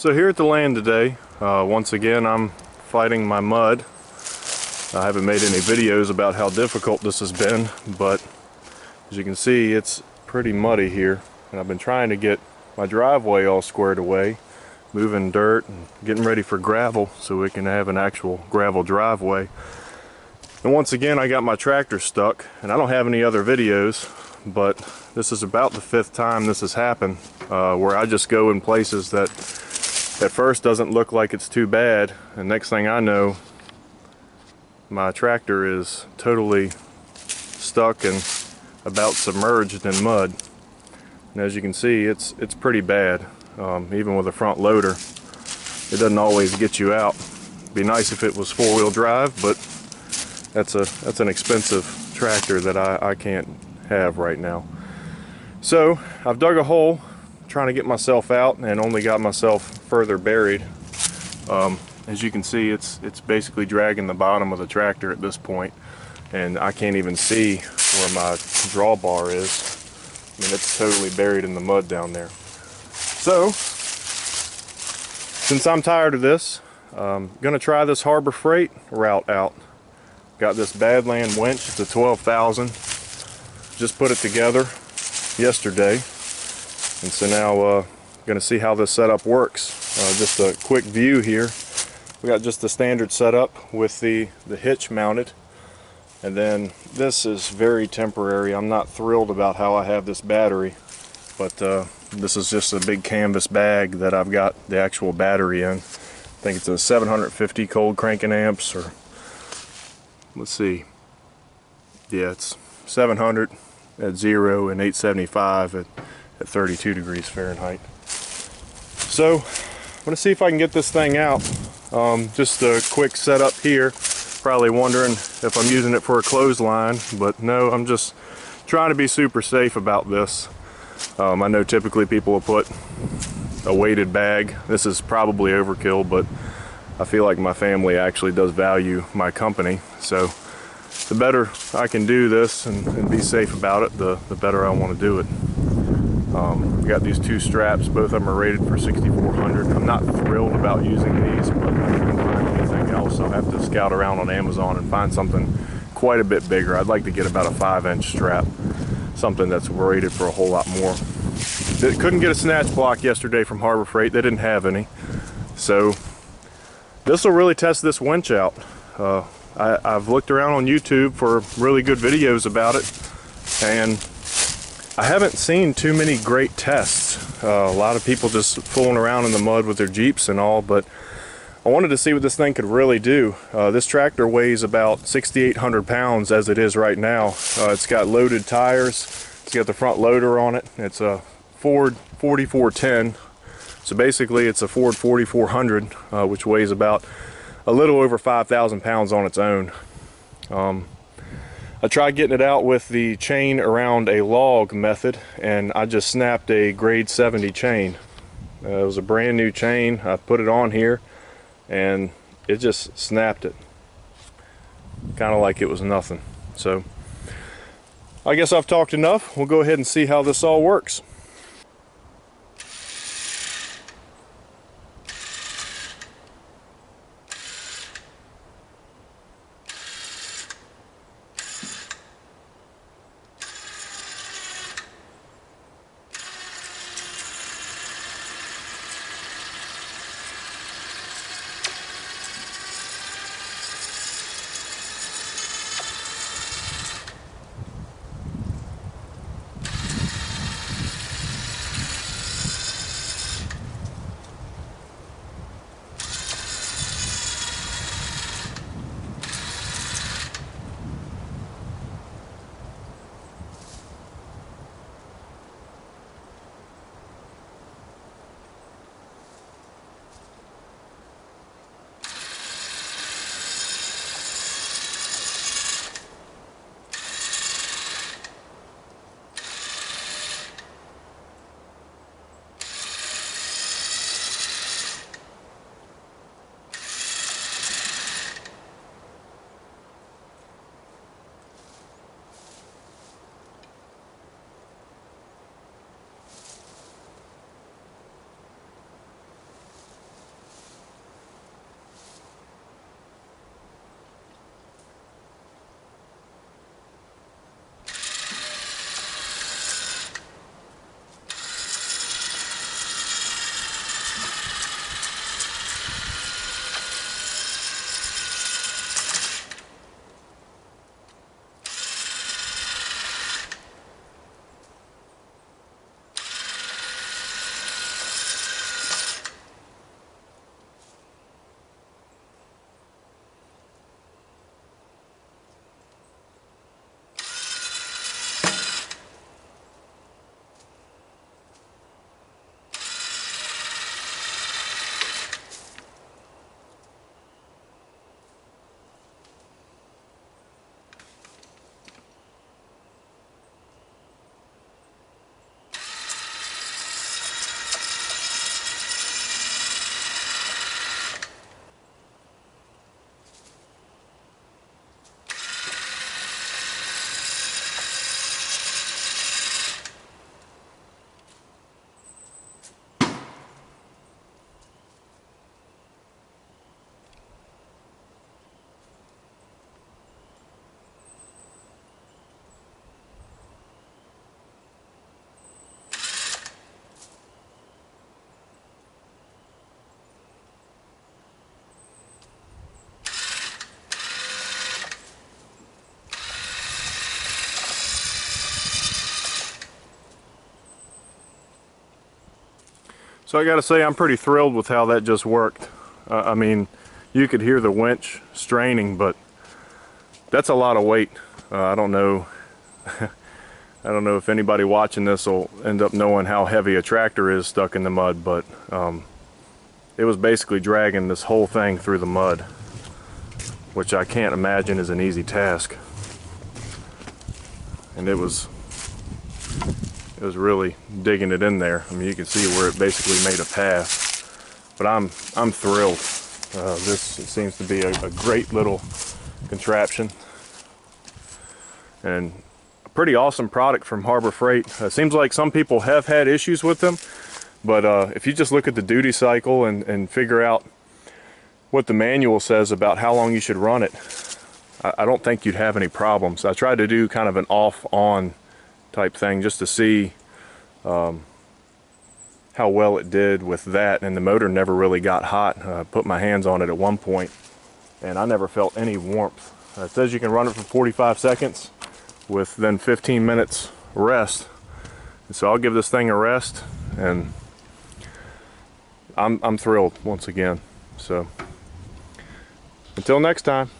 So here at the land today, once again I'm fighting my mud. I haven't made any videos about how difficult this has been, but as you can see it's pretty muddy here, and I've been trying to get my driveway all squared away, moving dirt and getting ready for gravel so we can have an actual gravel driveway. And once again I got my tractor stuck, and I don't have any other videos, but this is about the 5th time this has happened, where I just go in places that at first doesn't look like it's too bad, and next thing I know my tractor is totally stuck and about submerged in mud. And as you can see, it's pretty bad. Even with a front loader, it doesn't always get you out. It'd be nice if it was 4-wheel drive, but that's an expensive tractor that I can't have right now. So I've dug a hole trying to get myself out, and only got myself further buried. As you can see, it's basically dragging the bottom of the tractor at this point, and I can't even see where my drawbar is. I mean, it's totally buried in the mud down there. So since I'm tired of this, I'm gonna try this Harbor Freight route out. Got this Badland winch. It's a 12,000. Just put it together yesterday, and so now gonna see how this setup works. Just a quick view here. We got just the standard setup with the hitch mounted, and then this is very temporary. I'm not thrilled about how I have this battery, but this is just a big canvas bag that I've got the actual battery in. I think it's a 750 cold cranking amps, or let's see, yeah, it's 700 at 0 and 875 at 32 degrees Fahrenheit. So I'm gonna see if I can get this thing out. Just a quick setup here. Probably wondering if I'm using it for a clothesline, but no, I'm just trying to be super safe about this. I know typically people will put a weighted bag. This is probably overkill, but I feel like my family actually does value my company, so the better I can do this and be safe about it, the better I want to do it. We got these 2 straps. Both of them are rated for 6,400. I'm not thrilled about using these, but I couldn't find anything else. I'll have to scout around on Amazon and find something quite a bit bigger. I'd like to get about a 5-inch strap, something that's rated for a whole lot more. Couldn't get a snatch block yesterday from Harbor Freight. They didn't have any. So this will really test this winch out. I've looked around on YouTube for really good videos about it, and I haven't seen too many great tests. A lot of people just fooling around in the mud with their Jeeps and all, but I wanted to see what this thing could really do. This tractor weighs about 6,800 pounds as it is right now. It's got loaded tires. It's got the front loader on it. It's a Ford 4410. So basically it's a Ford 4400, which weighs about a little over 5,000 pounds on its own. I tried getting it out with the chain around a log method, and I just snapped a grade 70 chain. It was a brand new chain. I put it on here and it just snapped it, kind of like it was nothing. So I guess I've talked enough. We'll go ahead and see how this all works. So I gotta say, I'm pretty thrilled with how that just worked. I mean, you could hear the winch straining, but that's a lot of weight. I don't know I don't know if anybody watching this will end up knowing how heavy a tractor is stuck in the mud, but it was basically dragging this whole thing through the mud, which I can't imagine is an easy task. And it was really digging it in there. I mean, you can see where it basically made a path. But I'm thrilled. This seems to be a great little contraption, and a pretty awesome product from Harbor Freight. Seems like some people have had issues with them, but if you just look at the duty cycle and figure out what the manual says about how long you should run it, I don't think you'd have any problems. I tried to do kind of an off-on type thing just to see how well it did with that, and the motor never really got hot. I put my hands on it at one point and I never felt any warmth. It says you can run it for 45 seconds with then 15 minutes rest. And so I'll give this thing a rest, and I'm thrilled once again. So until next time.